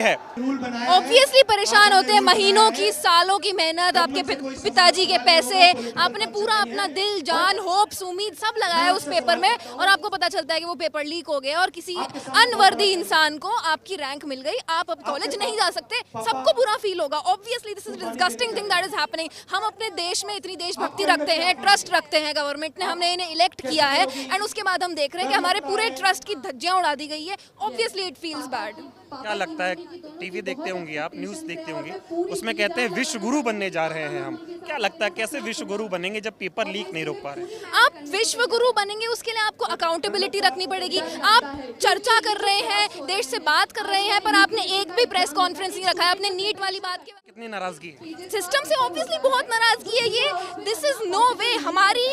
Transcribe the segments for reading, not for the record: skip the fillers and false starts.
है। ऑब्वियसली परेशान होते हैं, महीनों की सालों की मेहनत, आपके पिताजी के पैसे, आपने पूरा अपना दिल जान होप्स उम्मीद सब लगाया उस पेपर में और आपको पता चलता है कि वो पेपर लीक हो गया और किसी अनवर्दी इंसान को आपकी रैंक मिल गई, आप अब कॉलेज नहीं जा सकते, सबको बुरा फील होगा। Obviously this is disgusting thing that is happening. हम अपने देश में इतनी देशभक्ति रखते हैं, ट्रस्ट रखते हैं, गवर्नमेंट ने हमने इन्हें इलेक्ट किया है एंड उसके बाद हम देख रहे हैं कि हमारे पूरे ट्रस्ट की धज्जियां उड़ा दी गई है। Obviously it feels bad. क्या लगता है, टीवी देखते होंगे आप, न्यूज़ देखते होंगे, उसमें कहते हैं विश्व गुरु बनने जा रहे हैं हम, क्या लगता है कैसे विश्व गुरु बनेंगे जब पेपर लीक नहीं रोक पा रहे? आप विश्व गुरु बनेंगे उसके लिए आपको अकाउंटेबिलिटी रखनी पड़ेगी। आप चर्चा कर रहे हैं, देश से बात कर रहे हैं, पर आपने एक भी प्रेस कॉन्फ्रेंस नहीं रखा है। अपने नीट वाली बात की कितनी नाराजगी है सिस्टम से, ऑब्वियसली बहुत नाराजगी है ये। दिस इज नो वे। हमारी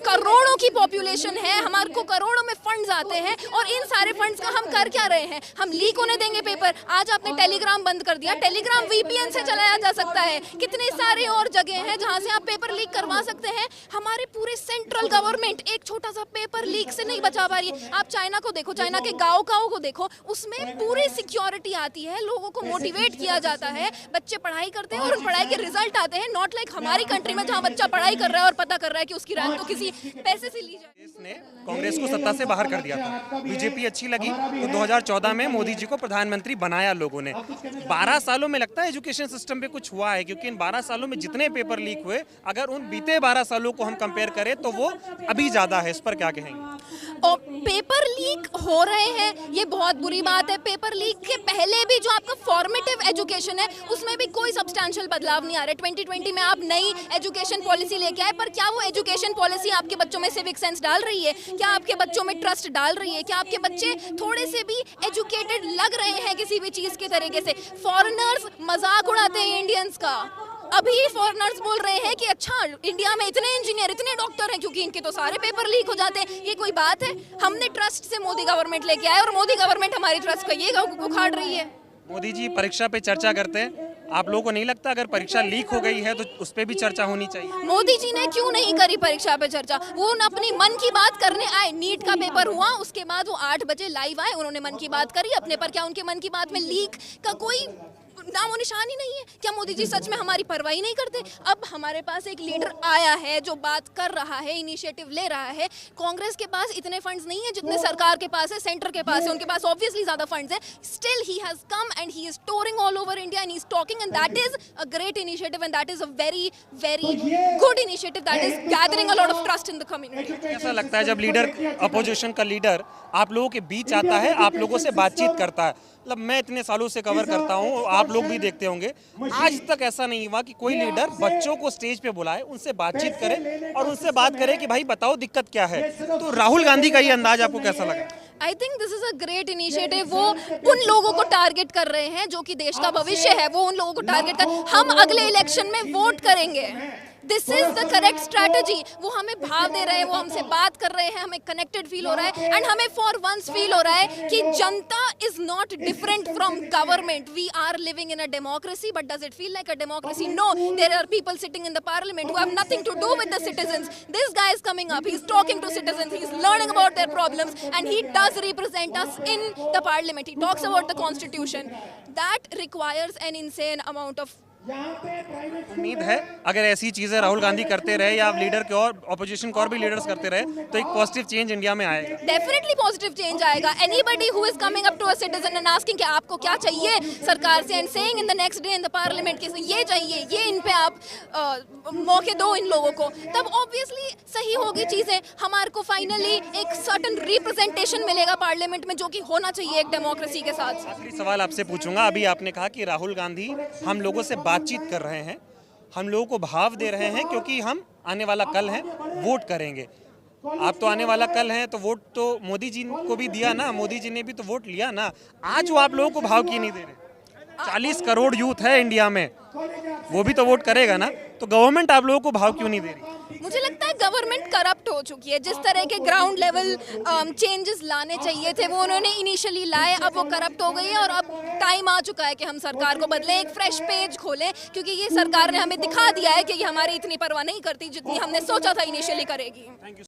करोड़ों की पॉपुलेशन है, हमारे को करोड़ों में फंड्स आते हैं और इन सारे फंड्स का हम कर क्या रहे हैं? हम लीक होने देंगे पेपर? आज आपने टेलीग्राम बंद कर दिया, टेलीग्राम वीपीएन से चलाया जा सकता है। कितने सारे और जगह हैं जहां से आप पेपर लीक करवा सकते हैं। हमारे पूरे सेंट्रल गवर्नमेंट एक छोटा सा पेपर लीक से नहीं बचा पा रही है। आप चाइना को देखो, चाइना के गाँव को देखो, उसमें पूरी सिक्योरिटी आती है, लोगों को मोटिवेट किया जाता है, बच्चे पढ़ाई करते हैं और उन पढ़ाई के रिजल्ट आते हैं। नॉट लाइक हमारी कंट्री में जहाँ बच्चा पढ़ाई कर रहा है और पता कर रहा है कि उसकी रैंक तो किसी पैसे से ली जाए। ने कांग्रेस को सत्ता से बाहर कर दिया था, बीजेपी अच्छी लगी तो 2014 में मोदी जी को प्रधानमंत्री बनाया लोगों ने। 12 सालों में लगता है एजुकेशन सिस्टम पे कुछ हुआ है, क्योंकि इन 12 सालों में जितने पेपर लीक हुए, अगर उन बीते 12 सालों को हम कंपेयर करें तो वो अभी ज्यादा है। इस पर क्या कहेंगे? और पेपर लीक हो रहे हैं, ये बहुत बुरी बात है। पेपर लीक के पहले भी जो आपका फॉर्मेटिव एजुकेशन है उसमें भी कोई सब्सटैंशियल बदलाव नहीं आ रहा है। 2020 में आप नई एजुकेशन पॉलिसी लेके आए, पर क्या वो एजुकेशन पॉलिसी आपके बच्चों में सिविक सेंस डाल रही है? क्या आपके बच्चों में ट्रस्ट डाल रही है? क्या आपके बच्चे थोड़े से भी एजुकेटेड लग रहे हैं किसी भी चीज के तरीके से? फॉरेनर्स मजाक उड़ाते हैं इंडियंस का। अभी फॉरेनर्स बोल रहे हैं कि अच्छा इंडिया में इतने इंजीनियर, इतने डॉक्टर हैं क्योंकि इनके तो सारे पेपर लीक हो जाते हैं। ये कोई बात है? हमने ट्रस्ट से मोदी गवर्नमेंट लेके आए और मोदी गवर्नमेंट हमारी ट्रस्ट को ये उखाड़ रही है। मोदी जी परीक्षा पे चर्चा करते हैं, आप लोगों को नहीं लगता अगर परीक्षा लीक हो गई है तो उस पर भी चर्चा होनी चाहिए? मोदी जी ने क्यों नहीं करी परीक्षा पे चर्चा? वो अपनी मन की बात करने आए। नीट का पेपर हुआ, उसके बाद वो 8 बजे लाइव आए, उन्होंने मन की बात करी अपने पर। क्या उनके मन की बात में लीक का कोई नामो निशान ही नहीं है? क्या मोदी जी सच में हमारी परवाही नहीं करते? अब हमारे पास एक लीडर आया है जो बात कर रहा है, इनिशिएटिव ले रहा है। कांग्रेस के पास इतने फंड्स नहीं है जितने सरकार के पास है, सेंटर के पास है। उनके पास ऑब्वियसली ज्यादा फंड्स है। Still he has come and he is touring all over India and he is talking and that is a great initiative and that is a very very good initiative that is gathering a lot of trust in the community. ऐसा लगता है जब leader, opposition का leader आप लोगों के बीच आता है, आप लोगों से बातचीत करता है, मतलब मैं इतने सालों से कवर करता हूँ, आप लोग भी देखते होंगे, आज तक ऐसा नहीं हुआ कि कोई लीडर बच्चों को स्टेज पे बुलाए, उनसे बातचीत करे और उनसे बात करे कि भाई बताओ दिक्कत क्या है। तो राहुल गांधी का ये अंदाज आपको कैसा लगा? I think this is a great initiative. वो उन लोगों को टारगेट कर रहे हैं जो कि देश का भविष्य है, वो उन लोगों को टारगेट कर, हम अगले इलेक्शन में वोट करेंगे। This is the correct strategy. वो हमें भाव दे रहे हैं, वो हमसे बात कर रहे हैं, हमें कनेक्टेड फील हो रहा है एंड हमें फॉर वंस फील हो रहा है कि जनता is not different from government. We are living in a democracy, but does it feel like a democracy? No, there are people sitting in the parliament who have nothing to do with the citizens. This guy is coming up, he is talking to citizens, he is learning about their problems and he does represent us in the parliament. He talks about the constitution. That requires an insane amount of उम्मीद है अगर ऐसी चीजें राहुल गांधी करते रहे या leader के और ऑपोजिशन को और भी लीडर्स करते रहे तो एक पॉजिटिव चेंज इंडिया में आएगा। डेफिनेटली पॉजिटिव चेंज आएगा। Anybody who is coming up to a citizen and asking कि आपको क्या चाहिए सरकार से and saying in the next day in the parliament कि ये चाहिए, ये इन पे आप मौके दो इन लोगों को, तब ऑब्वियसली सही होगी चीजें। हमारे को फाइनली एक सर्टेन रिप्रेजेंटेशन मिलेगा पार्लियामेंट में, जो कि होना चाहिए एक डेमोक्रेसी के साथ। आखिरी सवाल आपसे पूछूंगा, अभी आपने कहा कि राहुल गांधी हम लोगों से बातचीत कर रहे हैं, हम लोगों को भाव दे रहे हैं क्योंकि हम आने वाला कल है वोट करेंगे। आप तो आने वाला कल हैं तो वोट तो मोदी जी को भी दिया ना, मोदी जी ने भी तो वोट लिया ना। आज वो आप लोगों को भाव क्यों नहीं दे रहे? 40 करोड़ यूथ है इंडिया में, वो भी तो वोट करेगा ना, तो गवर्नमेंट आप लोगों को भाव क्यों नहीं दे रही? मुझे लगता है गवर्नमेंट करप्ट हो चुकी है। जिस तरह के ग्राउंड लेवल चेंजेस लाने चाहिए थे वो उन्होंने इनिशियली लाए, अब वो करप्ट हो गई है और अब टाइम आ चुका है कि हम सरकार को बदलें, एक फ्रेश पेज खोलें, क्योंकि ये सरकार ने हमें दिखा दिया है कि ये हमारी इतनी परवाह नहीं करती जितनी हमने सोचा था इनिशियली करेगी।